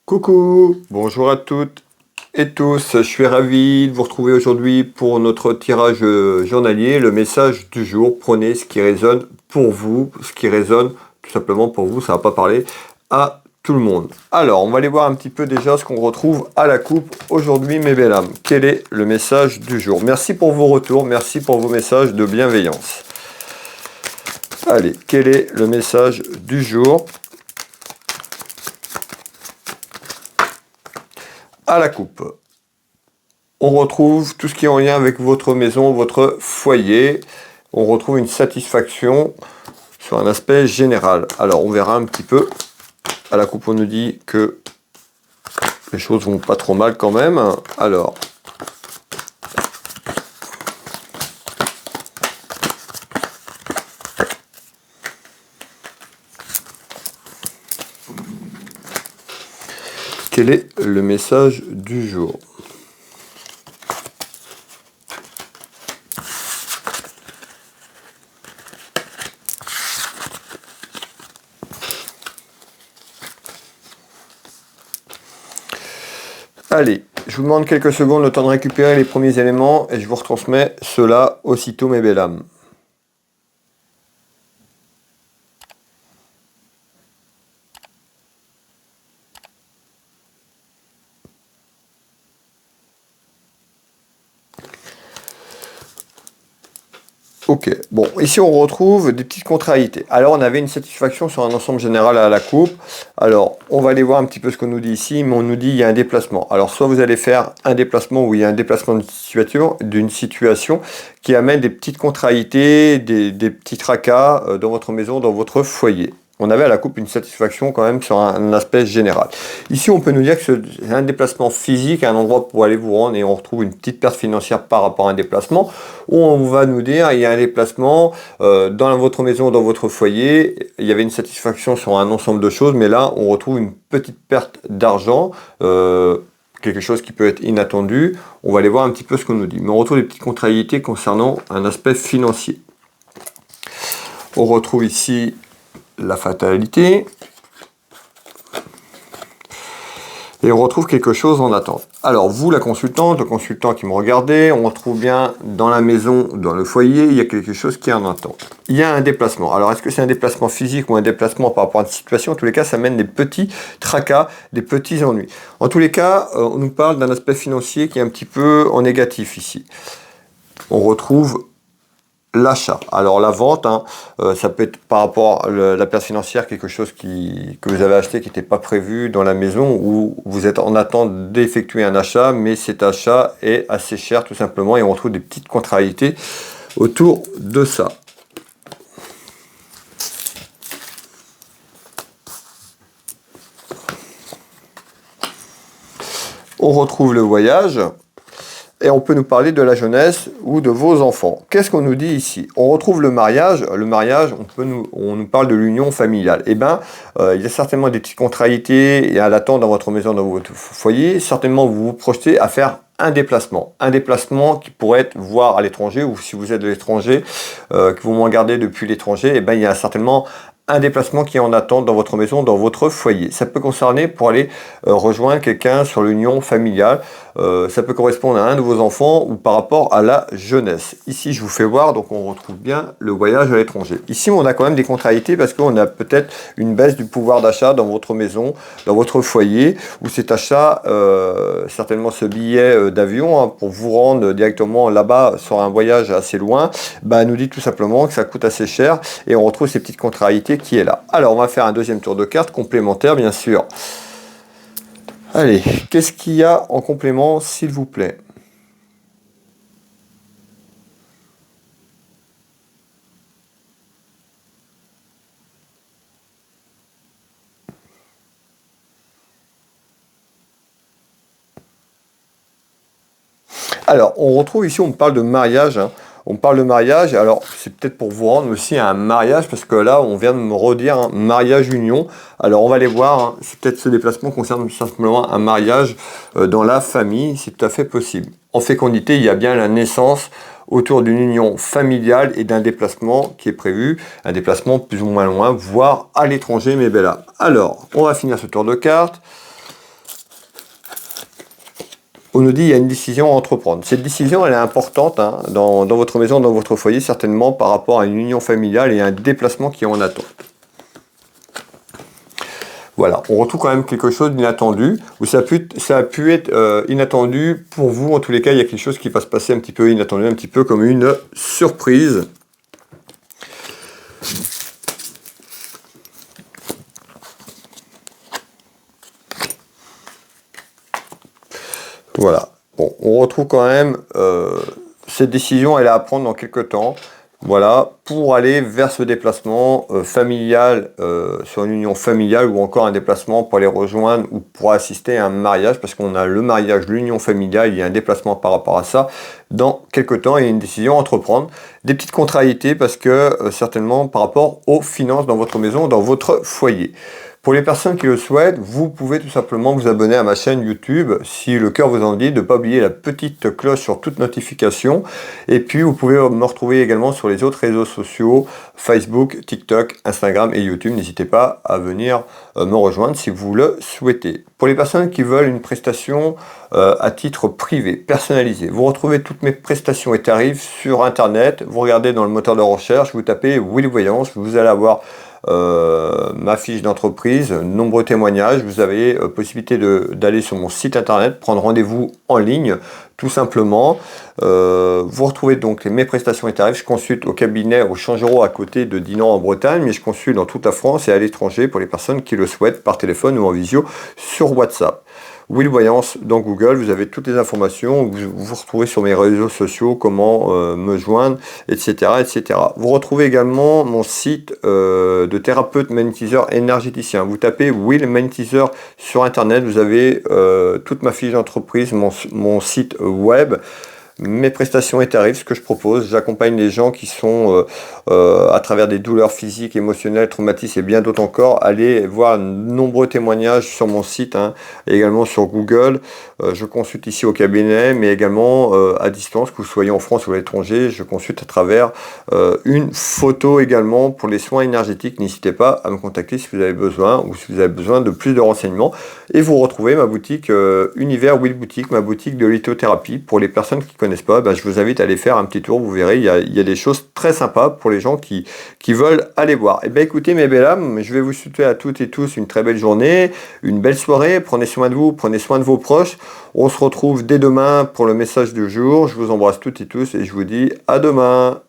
Coucou, bonjour à toutes et tous, je suis ravi de vous retrouver aujourd'hui pour notre tirage journalier, le message du jour. Prenez ce qui résonne pour vous, ce qui résonne tout simplement pour vous, ça va pas parler à tout le monde. Alors, on va aller voir un petit peu déjà ce qu'on retrouve à la coupe aujourd'hui, mes belles âmes. Quel est le message du jour? Merci pour vos retours, merci pour vos messages de bienveillance. Allez, quel est le message du jour? À la coupe, on retrouve tout ce qui est en lien avec votre maison, votre foyer. On retrouve une satisfaction sur un aspect général. Alors, on verra un petit peu. À la coupe, on nous dit que les choses vont pas trop mal quand même. Alors, quel est le message du jour? Allez, je vous demande quelques secondes le temps de récupérer les premiers éléments et je vous retransmets cela aussitôt, mes belles âmes. Ok, bon, ici on retrouve des petites contrariétés. Alors on avait une satisfaction sur un ensemble général à la coupe. Alors on va aller voir un petit peu ce qu'on nous dit ici, mais on nous dit il y a un déplacement. Alors soit vous allez faire un déplacement où il y a un déplacement d'une situation qui amène des petites contrariétés, des petits tracas dans votre maison, dans votre foyer. On avait à la coupe une satisfaction quand même sur un aspect général. Ici, on peut nous dire que c'est un déplacement physique, un endroit pour aller vous rendre et on retrouve une petite perte financière par rapport à un déplacement. Où on va nous dire il y a un déplacement dans votre maison, dans votre foyer. Il y avait une satisfaction sur un ensemble de choses, mais là, on retrouve une petite perte d'argent. Quelque chose qui peut être inattendu. On va aller voir un petit peu ce qu'on nous dit. Mais on retrouve des petites contrariétés concernant un aspect financier. On retrouve ici la fatalité. Et on retrouve quelque chose en attente. Alors vous, la consultante, le consultant qui me regardait, on retrouve bien dans la maison, dans le foyer, il y a quelque chose qui est en attente. Il y a un déplacement. Alors est-ce que c'est un déplacement physique ou un déplacement par rapport à une situation? En tous les cas, ça mène des petits tracas, des petits ennuis. En tous les cas, on nous parle d'un aspect financier qui est un petit peu en négatif ici. On retrouve l'achat. Alors la vente, ça peut être par rapport à la perte financière, quelque chose que vous avez acheté qui n'était pas prévu dans la maison ou vous êtes en attente d'effectuer un achat, mais cet achat est assez cher tout simplement et on retrouve des petites contrariétés autour de ça. On retrouve le voyage. Et on peut nous parler de la jeunesse ou de vos enfants. Qu'est-ce qu'on nous dit ici? On retrouve le mariage. Le mariage, on nous parle de l'union familiale. Eh bien, il y a certainement des petites contrariétés et à l'attente dans votre maison, dans votre foyer. Certainement, vous vous projetez à faire un déplacement. Un déplacement qui pourrait être voir à l'étranger ou si vous êtes de l'étranger, que vous me regardez depuis l'étranger, eh bien, il y a certainement un déplacement qui est en attente dans votre maison, dans votre foyer. Ça peut concerner pour aller rejoindre quelqu'un sur l'union familiale. Ça peut correspondre à un de vos enfants ou par rapport à la jeunesse. Ici, je vous fais voir, donc on retrouve bien le voyage à l'étranger. Ici, on a quand même des contrariétés parce qu'on a peut-être une baisse du pouvoir d'achat dans votre maison, dans votre foyer, où cet achat, certainement ce billet d'avion pour vous rendre directement là-bas sur un voyage assez loin, nous dit tout simplement que ça coûte assez cher et on retrouve ces petites contrariétés qui est là. Alors, on va faire un deuxième tour de carte complémentaire, bien sûr. Allez, qu'est-ce qu'il y a en complément, s'il vous plaît? Alors, on retrouve ici, on parle de mariage. On parle de mariage, alors c'est peut-être pour vous rendre aussi à un mariage, parce que là, on vient de me redire mariage-union. Alors, on va aller voir, c'est peut-être ce déplacement concerne simplement un mariage dans la famille, c'est tout à fait possible. En fécondité, il y a bien la naissance autour d'une union familiale et d'un déplacement qui est prévu, un déplacement plus ou moins loin, voire à l'étranger, mes belles âmes. Alors, on va finir ce tour de cartes. on nous dit qu'il y a une décision à entreprendre. Cette décision, elle est importante hein, dans votre maison, dans votre foyer, certainement par rapport à une union familiale et un déplacement qui est en attente. Voilà, on retrouve quand même quelque chose d'inattendu, ou ça a pu être inattendu pour vous. En tous les cas, il y a quelque chose qui va se passer un petit peu inattendu, un petit peu comme une surprise. Voilà, bon, on retrouve quand même cette décision, elle est à prendre dans quelques temps. Voilà, pour aller vers ce déplacement familial, sur une union familiale ou encore un déplacement pour aller rejoindre ou pour assister à un mariage, parce qu'on a le mariage, l'union familiale, il y a un déplacement par rapport à ça. Dans quelques temps, il y a une décision à entreprendre. Des petites contrariétés parce que certainement par rapport aux finances dans votre maison, dans votre foyer. Pour les personnes qui le souhaitent, vous pouvez tout simplement vous abonner à ma chaîne YouTube si le cœur vous en dit, de ne pas oublier la petite cloche sur toute notification. Et puis vous pouvez me retrouver également sur les autres réseaux sociaux, Facebook, TikTok, Instagram et YouTube. N'hésitez pas à venir me rejoindre si vous le souhaitez. Pour les personnes qui veulent une prestation à titre privé, personnalisé, vous retrouvez toutes mes prestations et tarifs sur Internet. Vous regardez dans le moteur de recherche, vous tapez Will Voyance, vous allez avoir ma fiche d'entreprise, nombreux témoignages. Vous avez possibilité d'aller sur mon site internet, prendre rendez-vous en ligne, tout simplement. Vous retrouvez donc mes prestations et tarifs. Je consulte au cabinet au Changereau à côté de Dinan en Bretagne, mais je consulte dans toute la France et à l'étranger pour les personnes qui le souhaitent par téléphone ou en visio sur WhatsApp. Will Voyance dans Google, vous avez toutes les informations, vous retrouvez sur mes réseaux sociaux, comment me joindre, etc., etc. Vous retrouvez également mon site de thérapeute magnétiseur énergéticien. Vous tapez Will Magnétiseur sur Internet, vous avez toute ma fiche d'entreprise, mon site web, mes prestations et tarifs, ce que je propose. J'accompagne les gens qui sont à travers des douleurs physiques, émotionnelles, traumatismes et bien d'autres encore. Allez voir de nombreux témoignages sur mon site, hein, et également sur Google. Je consulte ici au cabinet, mais également à distance, que vous soyez en France ou à l'étranger. Je consulte à travers une photo également pour les soins énergétiques. N'hésitez pas à me contacter si vous avez besoin ou si vous avez besoin de plus de renseignements. Et vous retrouvez ma boutique Univers Will Boutique, ma boutique de lithothérapie. Pour les personnes qui connaissent pas, je vous invite à aller faire un petit tour. Vous verrez, il y a des choses très sympas pour les gens qui veulent aller voir. Et bien écoutez mes belles âmes, je vais vous souhaiter à toutes et tous une très belle journée, une belle soirée. Prenez soin de vous, prenez soin de vos proches. On se retrouve dès demain pour le message du jour. Je vous embrasse toutes et tous et je vous dis à demain.